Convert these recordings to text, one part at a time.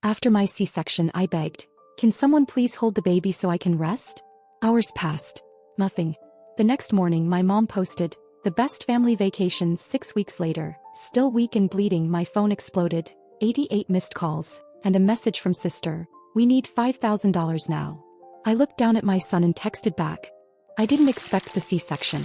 After my C-section, I begged, "Can someone please hold the baby so I can rest?" Hours passed. Nothing. The next morning, my mom posted, "The best family vacation." 6 weeks later, still weak and bleeding, my phone exploded, 88 missed calls, and a message from sister, "We need $5,000 now." I looked down at my son and texted back. I didn't expect the C-section.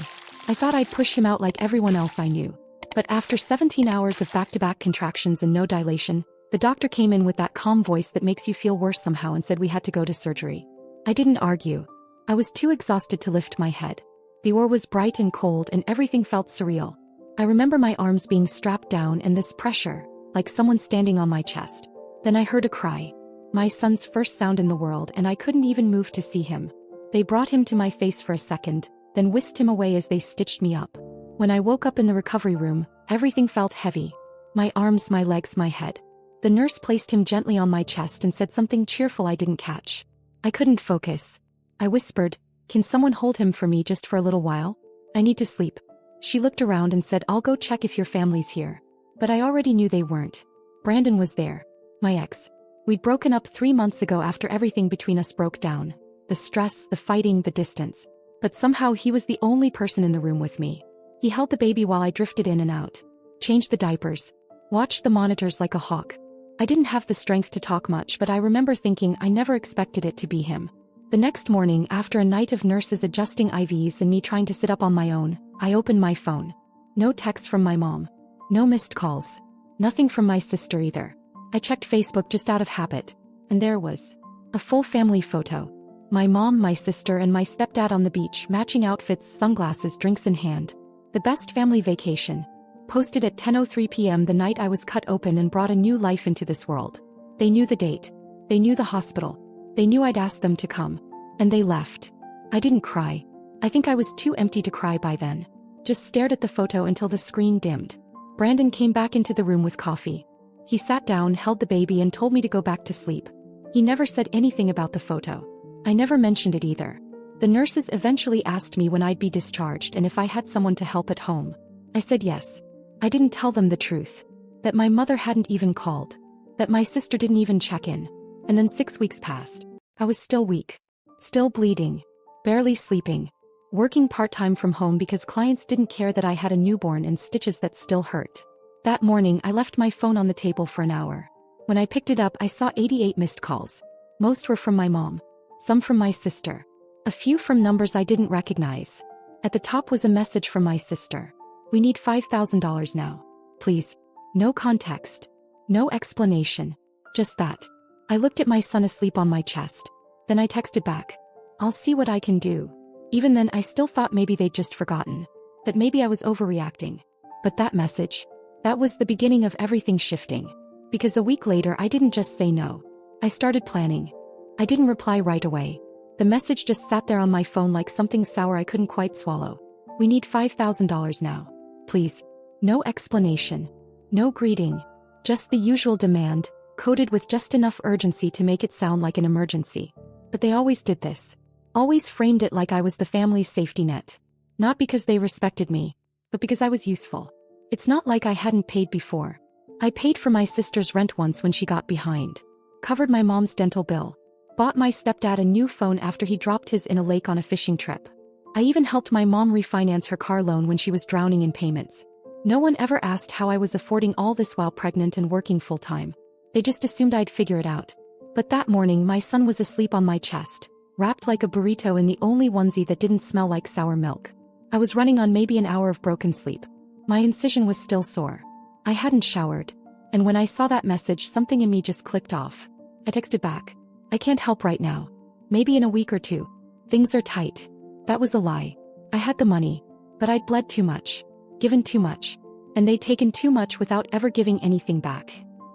I thought I'd push him out like everyone else I knew. But after 17 hours of back-to-back contractions and no dilation, the doctor came in with that calm voice that makes you feel worse somehow and said we had to go to surgery. I didn't argue. I was too exhausted to lift my head. The OR was bright and cold and everything felt surreal. I remember my arms being strapped down and this pressure, like someone standing on my chest. Then I heard a cry. My son's first sound in the world, and I couldn't even move to see him. They brought him to my face for a second, then whisked him away as they stitched me up. When I woke up in the recovery room, everything felt heavy. My arms, my legs, my head. The nurse placed him gently on my chest and said something cheerful I didn't catch. I couldn't focus. I whispered, "Can someone hold him for me just for a little while? I need to sleep." She looked around and said, "I'll go check if your family's here." But I already knew they weren't. Brandon was there. My ex. We'd broken up 3 months ago after everything between us broke down. The stress, the fighting, the distance. But somehow he was the only person in the room with me. He held the baby while I drifted in and out. Changed the diapers. Watched the monitors like a hawk. I didn't have the strength to talk much, but I remember thinking I never expected it to be him. The next morning, after a night of nurses adjusting IVs and me trying to sit up on my own, I opened my phone. No text from my mom. No missed calls. Nothing from my sister either. I checked Facebook just out of habit. And there was a full family photo. My mom, my sister, and my stepdad on the beach, matching outfits, sunglasses, drinks in hand. The best family vacation. Posted at 10:03 p.m. the night I was cut open and brought a new life into this world. They knew the date. They knew the hospital. They knew I'd asked them to come. And they left. I didn't cry. I think I was too empty to cry by then. Just stared at the photo until the screen dimmed. Brandon came back into the room with coffee. He sat down, held the baby, and told me to go back to sleep. He never said anything about the photo. I never mentioned it either. The nurses eventually asked me when I'd be discharged and if I had someone to help at home. I said yes. I didn't tell them the truth. That my mother hadn't even called. That my sister didn't even check in. And then 6 weeks passed. I was still weak. Still bleeding. Barely sleeping. Working part-time from home because clients didn't care that I had a newborn and stitches that still hurt. That morning I left my phone on the table for an hour. When I picked it up I saw 88 missed calls. Most were from my mom. Some from my sister. A few from numbers I didn't recognize. At the top was a message from my sister. "We need $5,000 now. Please." No context. No explanation. Just that. I looked at my son asleep on my chest. Then I texted back. "I'll see what I can do." Even then I still thought maybe they'd just forgotten. That maybe I was overreacting. But that message. That was the beginning of everything shifting. Because a week later I didn't just say no. I started planning. I didn't reply right away. The message just sat there on my phone like something sour I couldn't quite swallow. "We need $5,000 now. Please." No explanation. No greeting. Just the usual demand, coded with just enough urgency to make it sound like an emergency. But they always did this. Always framed it like I was the family's safety net. Not because they respected me, but because I was useful. It's not like I hadn't paid before. I paid for my sister's rent once when she got behind. Covered my mom's dental bill. Bought my stepdad a new phone after he dropped his in a lake on a fishing trip. I even helped my mom refinance her car loan when she was drowning in payments. No one ever asked how I was affording all this while pregnant and working full-time. They just assumed I'd figure it out. But that morning my son was asleep on my chest, wrapped like a burrito in the only onesie that didn't smell like sour milk. I was running on maybe an hour of broken sleep. My incision was still sore. I hadn't showered. And when I saw that message, something in me just clicked off. I texted back. "I can't help right now. Maybe in a week or 2. Things are tight." That was a lie. I had the money. But I'd bled too much. Given too much. And they'd taken too much without ever giving anything back.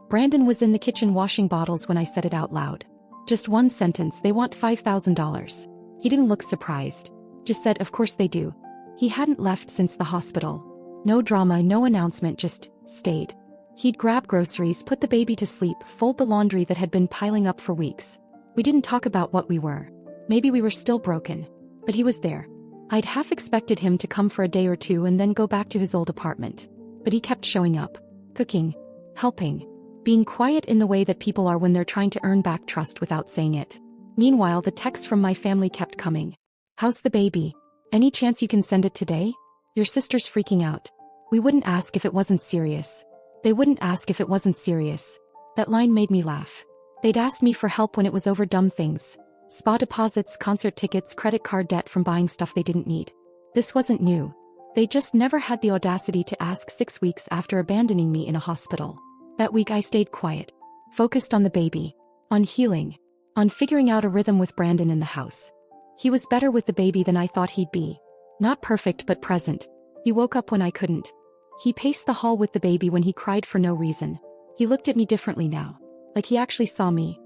Brandon was in the kitchen washing bottles when I said it out loud. Just one sentence, "They want $5,000. He didn't look surprised. Just said, "Of course they do." He hadn't left since the hospital. No drama, no announcement, just stayed. He'd grab groceries, put the baby to sleep, fold the laundry that had been piling up for weeks. We didn't talk about what we were. Maybe we were still broken. But he was there. I'd half expected him to come for a day or 2 and then go back to his old apartment. But he kept showing up. Cooking. Helping. being quiet in the way that people are when they're trying to earn back trust without saying it. Meanwhile, the texts from my family kept coming. How's the baby? Any chance you can send it today? Your sister's freaking out. We wouldn't ask if it wasn't serious. They wouldn't ask if it wasn't serious. That line made me laugh. They'd ask me for help when it was over dumb things. Spa deposits, concert tickets, credit card debt from buying stuff they didn't need. This wasn't new. They just never had the audacity to ask 6 weeks after abandoning me in a hospital. That week I stayed quiet, focused on the baby, on healing, on figuring out a rhythm with Brandon in the house. He was better with the baby than I thought he'd be. Not perfect but present. He woke up when I couldn't. He paced the hall with the baby when he cried for no reason. He looked at me differently now. Like he actually saw me.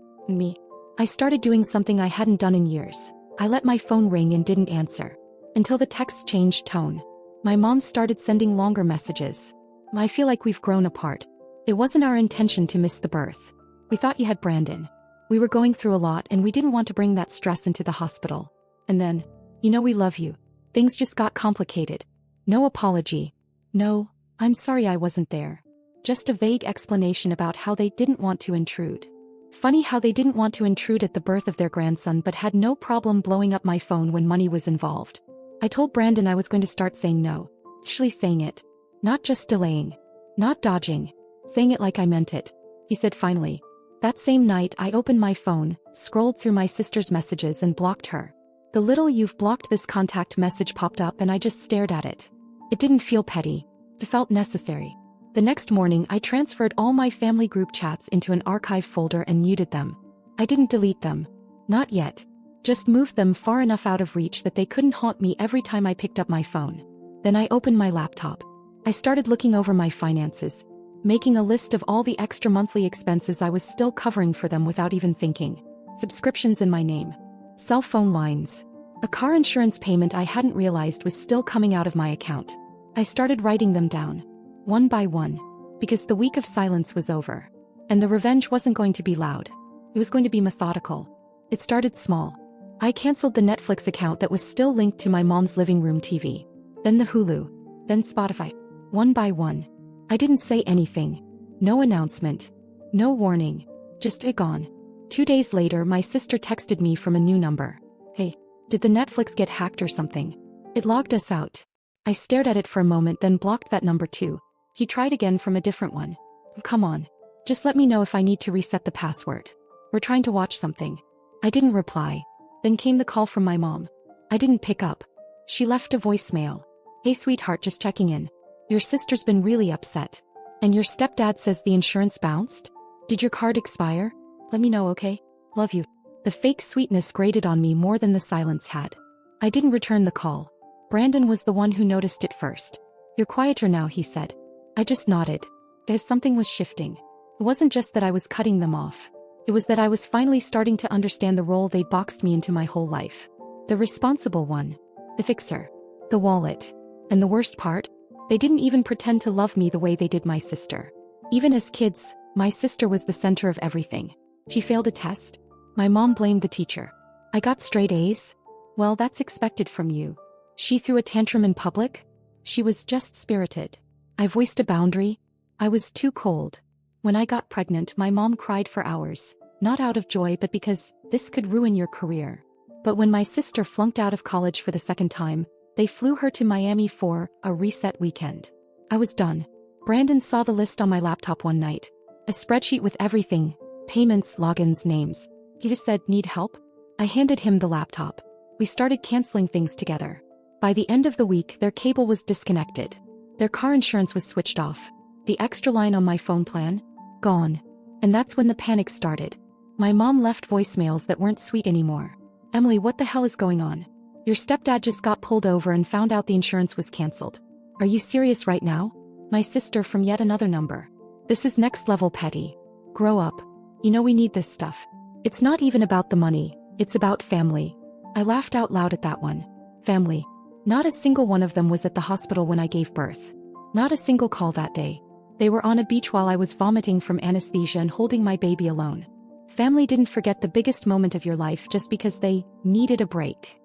I started doing something I hadn't done in years. I let my phone ring and didn't answer. Until the texts changed tone. My mom started sending longer messages. I feel like we've grown apart. It wasn't our intention to miss the birth. We thought you had Brandon. We were going through a lot and we didn't want to bring that stress into the hospital. And then, we love you. Things just got complicated. No apology. No, I'm sorry I wasn't there. Just a vague explanation about how they didn't want to intrude. Funny how they didn't want to intrude at the birth of their grandson but had no problem blowing up my phone when money was involved. I told Brandon I was going to start saying no. Actually saying it. Not just delaying. Not dodging. Saying it like I meant it. He said finally. That same night I opened my phone, scrolled through my sister's messages and blocked her. The little "you've blocked this contact" message popped up and I just stared at it. It didn't feel petty. It felt necessary. The next morning I transferred all my family group chats into an archive folder and muted them. I didn't delete them. Not yet. Just moved them far enough out of reach that they couldn't haunt me every time I picked up my phone. Then I opened my laptop. I started looking over my finances, making a list of all the extra monthly expenses I was still covering for them without even thinking. Subscriptions in my name. Cell phone lines. A car insurance payment I hadn't realized was still coming out of my account. I started writing them down, one by one, because the week of silence was over. And the revenge wasn't going to be loud. It was going to be methodical. It started small. I canceled the Netflix account that was still linked to my mom's living room TV. Then the Hulu. Then Spotify. One by one. I didn't say anything. No announcement. No warning. Just gone. 2 days later my sister texted me from a new number. Hey, did the Netflix get hacked or something? It logged us out. I stared at it for a moment then blocked that number too. He tried again from a different one. Come on. Just let me know if I need to reset the password. We're trying to watch something. I didn't reply. Then came the call from my mom. I didn't pick up. She left a voicemail. Hey sweetheart, just checking in. Your sister's been really upset. And your stepdad says the insurance bounced? Did your card expire? Let me know, okay? Love you. The fake sweetness grated on me more than the silence had. I didn't return the call. Brandon was the one who noticed it first. You're quieter now, he said. I just nodded. Because something was shifting. It wasn't just that I was cutting them off. It was that I was finally starting to understand the role they boxed me into my whole life. The responsible one. The fixer. The wallet. And the worst part? They didn't even pretend to love me the way they did my sister. Even as kids, my sister was the center of everything. She failed a test. My mom blamed the teacher. I got straight A's. Well, that's expected from you. She threw a tantrum in public. She was just spirited. I voiced a boundary. I was too cold. When I got pregnant, my mom cried for hours. Not out of joy but because this could ruin your career. But when my sister flunked out of college for the second time, they flew her to Miami for a reset weekend. I was done. Brandon saw the list on my laptop one night. A spreadsheet with everything. Payments, logins, names. He just said, need help? I handed him the laptop. We started canceling things together. By the end of the week, their cable was disconnected. Their car insurance was switched off. The extra line on my phone plan? Gone. And that's when the panic started. My mom left voicemails that weren't sweet anymore. Emily, what the hell is going on? Your stepdad just got pulled over and found out the insurance was canceled. Are you serious right now? My sister from yet another number. This is next level petty. Grow up. We need this stuff. It's not even about the money. It's about family. I laughed out loud at that one. Family. Not a single one of them was at the hospital when I gave birth. Not a single call that day. They were on a beach while I was vomiting from anesthesia and holding my baby alone. Family didn't forget the biggest moment of your life just because they needed a break.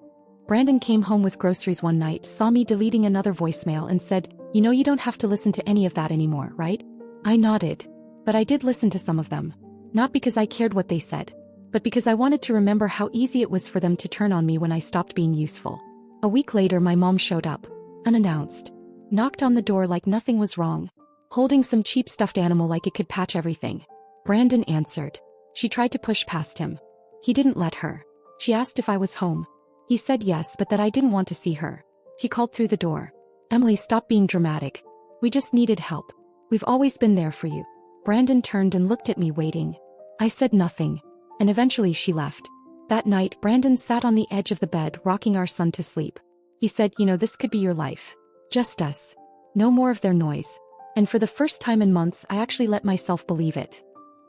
Brandon came home with groceries one night, saw me deleting another voicemail and said, you don't have to listen to any of that anymore, right? I nodded. But I did listen to some of them. Not because I cared what they said, but because I wanted to remember how easy it was for them to turn on me when I stopped being useful. A week later my mom showed up, unannounced. Knocked on the door like nothing was wrong, holding some cheap stuffed animal like it could patch everything. Brandon answered. She tried to push past him. He didn't let her. She asked if I was home. He said yes, but that I didn't want to see her. He called through the door. Emily, stop being dramatic. We just needed help. We've always been there for you. Brandon turned and looked at me waiting. I said nothing. And eventually she left. That night, Brandon sat on the edge of the bed rocking our son to sleep. He said, this could be your life. Just us. No more of their noise. And for the first time in months I actually let myself believe it.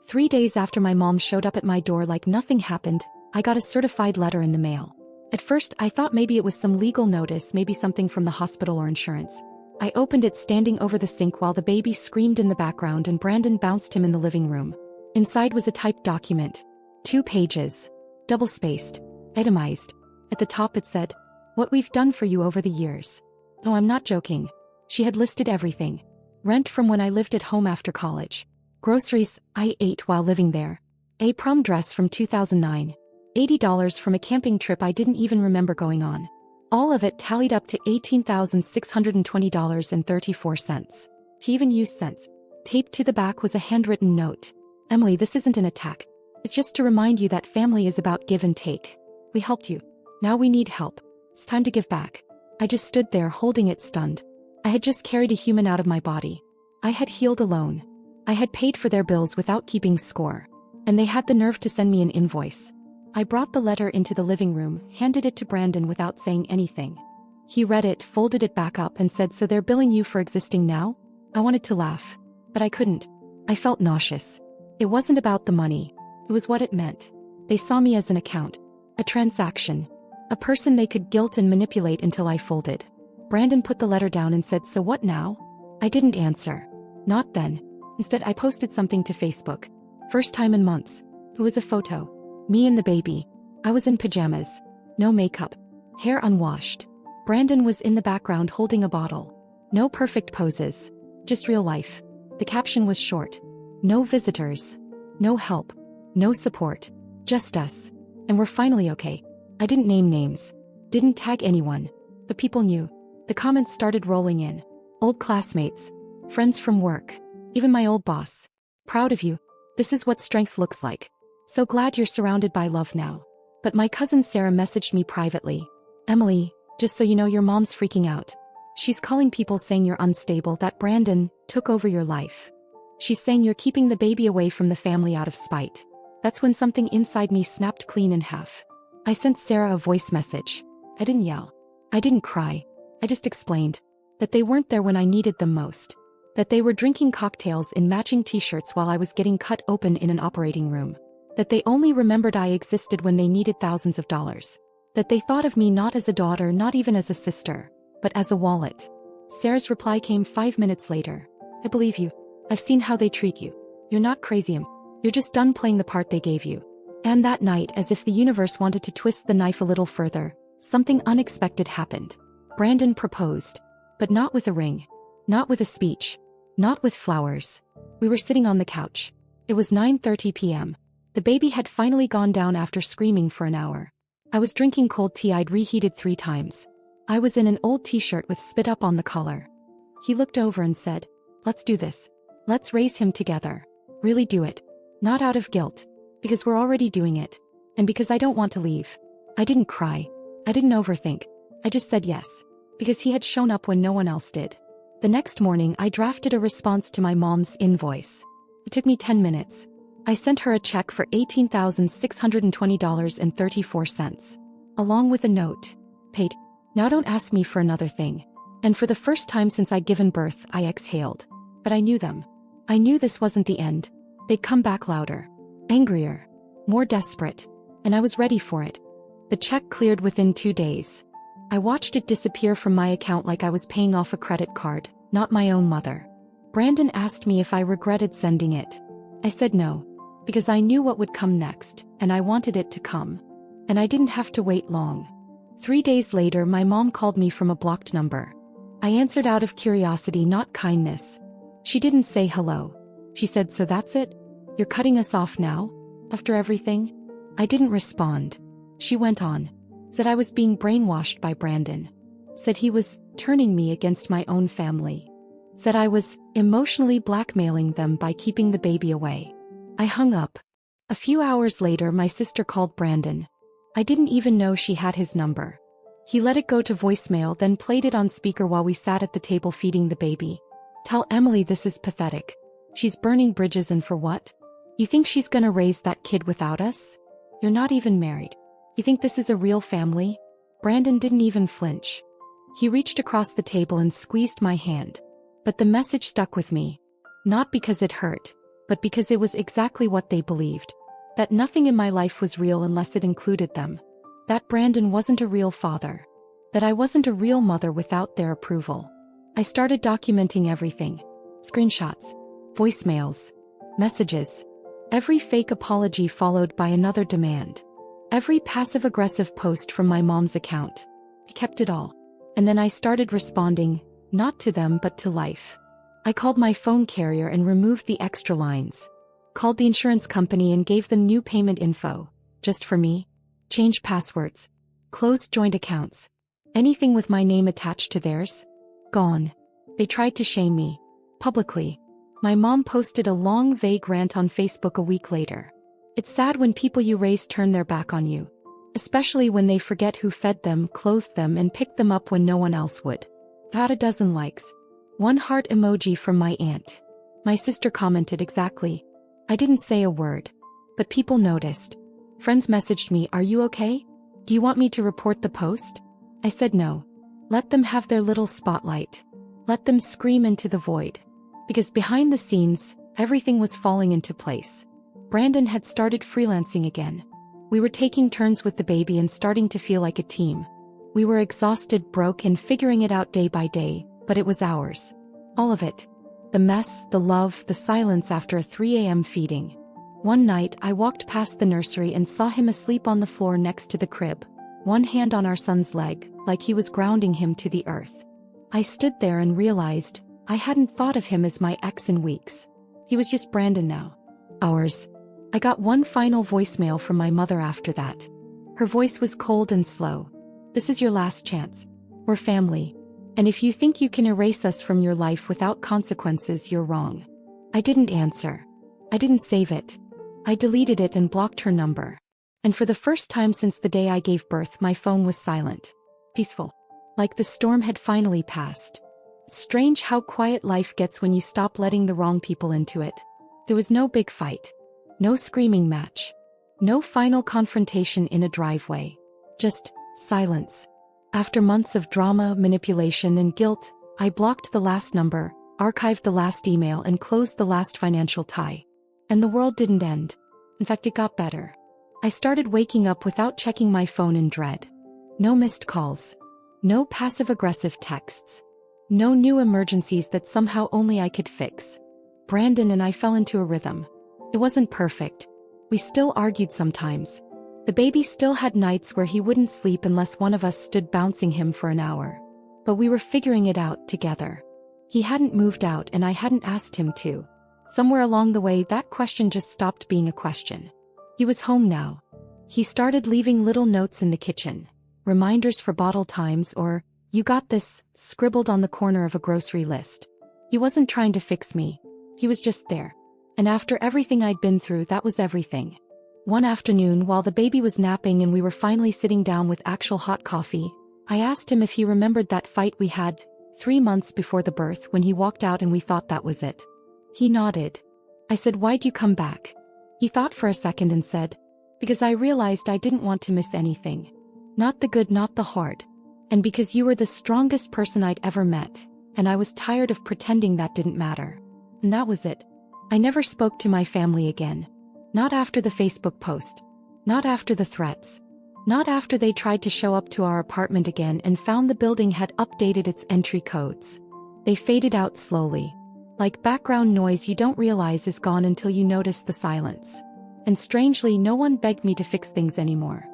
3 days after my mom showed up at my door like nothing happened, I got a certified letter in the mail. At first I thought maybe it was some legal notice, maybe something from the hospital or insurance. I opened it standing over the sink while the baby screamed in the background and Brandon bounced him in the living room. Inside was a typed document. 2 pages. Double-spaced. Itemized. At the top it said, "What we've done for you over the years." No, I'm not joking. She had listed everything. Rent from when I lived at home after college. Groceries I ate while living there. A prom dress from 2009. $80 from a camping trip I didn't even remember going on. All of it tallied up to $18,620.34. He even used cents. Taped to the back was a handwritten note. "Emily, this isn't an attack. It's just to remind you that family is about give and take. We helped you. Now we need help. It's time to give back." I just stood there holding it stunned. I had just carried a human out of my body. I had healed alone. I had paid for their bills without keeping score. And they had the nerve to send me an invoice. I brought the letter into the living room, handed it to Brandon without saying anything. He read it, folded it back up and said, "So they're billing you for existing now?" I wanted to laugh. But I couldn't. I felt nauseous. It wasn't about the money. It was what it meant. They saw me as an account. A transaction. A person they could guilt and manipulate until I folded. Brandon put the letter down and said, "So what now?" I didn't answer. Not then. Instead I posted something to Facebook. First time in months. It was a photo. Me and the baby. I was in pajamas. No makeup. Hair unwashed. Brandon was in the background holding a bottle. No perfect poses. Just real life. The caption was short. No visitors. No help. No support. Just us. And we're finally okay. I didn't name names. Didn't tag anyone. But people knew. The comments started rolling in. Old classmates. Friends from work. Even my old boss. "Proud of you. This is what strength looks like. So glad you're surrounded by love now." But my cousin Sarah messaged me privately. "Emily, just so you know, your mom's freaking out. She's calling people saying you're unstable, that Brandon took over your life. She's saying you're keeping the baby away from the family out of spite." That's when something inside me snapped clean in half. I sent Sarah a voice message. I didn't yell. I didn't cry. I just explained that they weren't there when I needed them most. That they were drinking cocktails in matching t-shirts while I was getting cut open in an operating room. That they only remembered I existed when they needed thousands of dollars. That they thought of me not as a daughter, not even as a sister, but as a wallet. Sarah's reply came 5 minutes later. "I believe you. I've seen how they treat you. You're not crazy, you're just done playing the part they gave you." And that night, as if the universe wanted to twist the knife a little further, something unexpected happened. Brandon proposed. But not with a ring. Not with a speech. Not with flowers. We were sitting on the couch. It was 9:30 p.m. The baby had finally gone down after screaming for an hour. I was drinking cold tea I'd reheated 3 times. I was in an old t-shirt with spit up on the collar. He looked over and said, "Let's do this. Let's raise him together. Really do it. Not out of guilt. Because we're already doing it. And because I don't want to leave." I didn't cry. I didn't overthink. I just said yes. Because he had shown up when no one else did. The next morning I drafted a response to my mom's invoice. It took me 10 minutes. I sent her a check for $18,620.34. Along with a note. "Paid. Now don't ask me for another thing." And for the first time since I'd given birth, I exhaled. But I knew them. I knew this wasn't the end. They'd come back louder. Angrier. More desperate. And I was ready for it. The check cleared within 2 days. I watched it disappear from my account like I was paying off a credit card, not my own mother. Brandon asked me if I regretted sending it. I said no. Because I knew what would come next, and I wanted it to come. And I didn't have to wait long. 3 days later, my mom called me from a blocked number. I answered out of curiosity, not kindness. She didn't say hello. She said, "So that's it? You're cutting us off now? After everything?" I didn't respond. She went on. Said I was being brainwashed by Brandon. Said he was turning me against my own family. Said I was emotionally blackmailing them by keeping the baby away. I hung up. A few hours later, my sister called Brandon. I didn't even know she had his number. He let it go to voicemail, then played it on speaker while we sat at the table feeding the baby. "Tell Emily this is pathetic. She's burning bridges, and for what? You think she's gonna raise that kid without us? You're not even married. You think this is a real family?" Brandon didn't even flinch. He reached across the table and squeezed my hand. But the message stuck with me. Not because it hurt, but because it was exactly what they believed. That nothing in my life was real unless it included them. That Brandon wasn't a real father. That I wasn't a real mother without their approval. I started documenting everything. Screenshots, voicemails, messages. Every fake apology followed by another demand. Every passive-aggressive post from my mom's account. I kept it all. And then I started responding, not to them but to life. I called my phone carrier and removed the extra lines. Called the insurance company and gave them new payment info. Just for me. Changed passwords. Closed joint accounts. Anything with my name attached to theirs. Gone. They tried to shame me. Publicly. My mom posted a long, vague rant on Facebook a week later. It's sad when people you raise turn their back on you. Especially when they forget who fed them, clothed them, and picked them up when no one else would. Got a dozen likes. One heart emoji from my aunt. My sister commented exactly. I didn't say a word. But people noticed. Friends messaged me, "Are you okay? Do you want me to report the post?" I said no. Let them have their little spotlight. Let them scream into the void. Because behind the scenes, everything was falling into place. Brandon had started freelancing again. We were taking turns with the baby and starting to feel like a team. We were exhausted, broke, and figuring it out day by day, but it was ours. All of it. The mess, the love, the silence after a 3 a.m. feeding. One night, I walked past the nursery and saw him asleep on the floor next to the crib, one hand on our son's leg, like he was grounding him to the earth. I stood there and realized I hadn't thought of him as my ex in weeks. He was just Brandon now. Ours. I got one final voicemail from my mother after that. Her voice was cold and slow. "This is your last chance. We're family. And if you think you can erase us from your life without consequences, you're wrong." I didn't answer. I didn't save it. I deleted it and blocked her number. And for the first time since the day I gave birth, my phone was silent. Peaceful. Like the storm had finally passed. Strange how quiet life gets when you stop letting the wrong people into it. There was no big fight. No screaming match. No final confrontation in a driveway. Just silence. After months of drama, manipulation, and guilt, I blocked the last number, archived the last email, and closed the last financial tie. And the world didn't end. In fact, it got better. I started waking up without checking my phone in dread. No missed calls. No passive-aggressive texts. No new emergencies that somehow only I could fix. Brandon and I fell into a rhythm. It wasn't perfect. We still argued sometimes. The baby still had nights where he wouldn't sleep unless one of us stood bouncing him for an hour. But we were figuring it out together. He hadn't moved out and I hadn't asked him to. Somewhere along the way, that question just stopped being a question. He was home now. He started leaving little notes in the kitchen. Reminders for bottle times or, "You got this," scribbled on the corner of a grocery list. He wasn't trying to fix me. He was just there. And after everything I'd been through, that was everything. One afternoon, while the baby was napping and we were finally sitting down with actual hot coffee, I asked him if he remembered that fight we had 3 months before the birth when he walked out and we thought that was it. He nodded. I said, "Why'd you come back?" He thought for a second and said, "Because I realized I didn't want to miss anything. Not the good, not the hard. And because you were the strongest person I'd ever met, and I was tired of pretending that didn't matter." And that was it. I never spoke to my family again. Not after the Facebook post. Not after the threats. Not after they tried to show up to our apartment again and found the building had updated its entry codes. They faded out slowly. Like background noise you don't realize is gone until you notice the silence. And strangely, no one begged me to fix things anymore.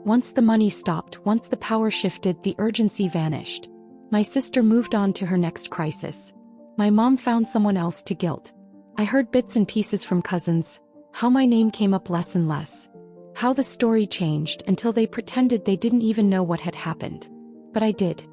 Once the money stopped, once the power shifted, the urgency vanished. My sister moved on to her next crisis. My mom found someone else to guilt. I heard bits and pieces from cousins, how my name came up less and less. How the story changed until they pretended they didn't even know what had happened. But I did.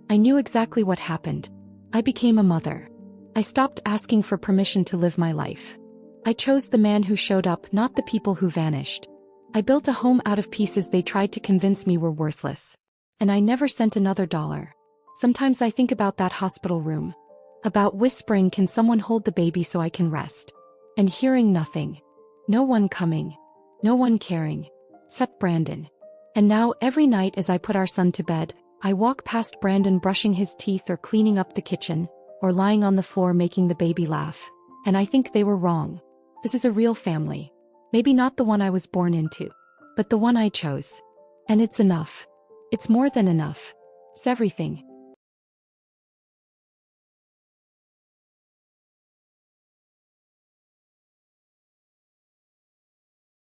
I knew exactly what happened. I became a mother. I stopped asking for permission to live my life. I chose the man who showed up, not the people who vanished. I built a home out of pieces they tried to convince me were worthless. And I never sent another dollar. Sometimes I think about that hospital room. About whispering, "Can someone hold the baby so I can rest?" And hearing nothing. No one coming. No one caring. Except Brandon. And now every night as I put our son to bed, I walk past Brandon brushing his teeth or cleaning up the kitchen, or lying on the floor making the baby laugh. And I think they were wrong. This is a real family. Maybe not the one I was born into, but the one I chose. And it's enough. It's more than enough. It's everything.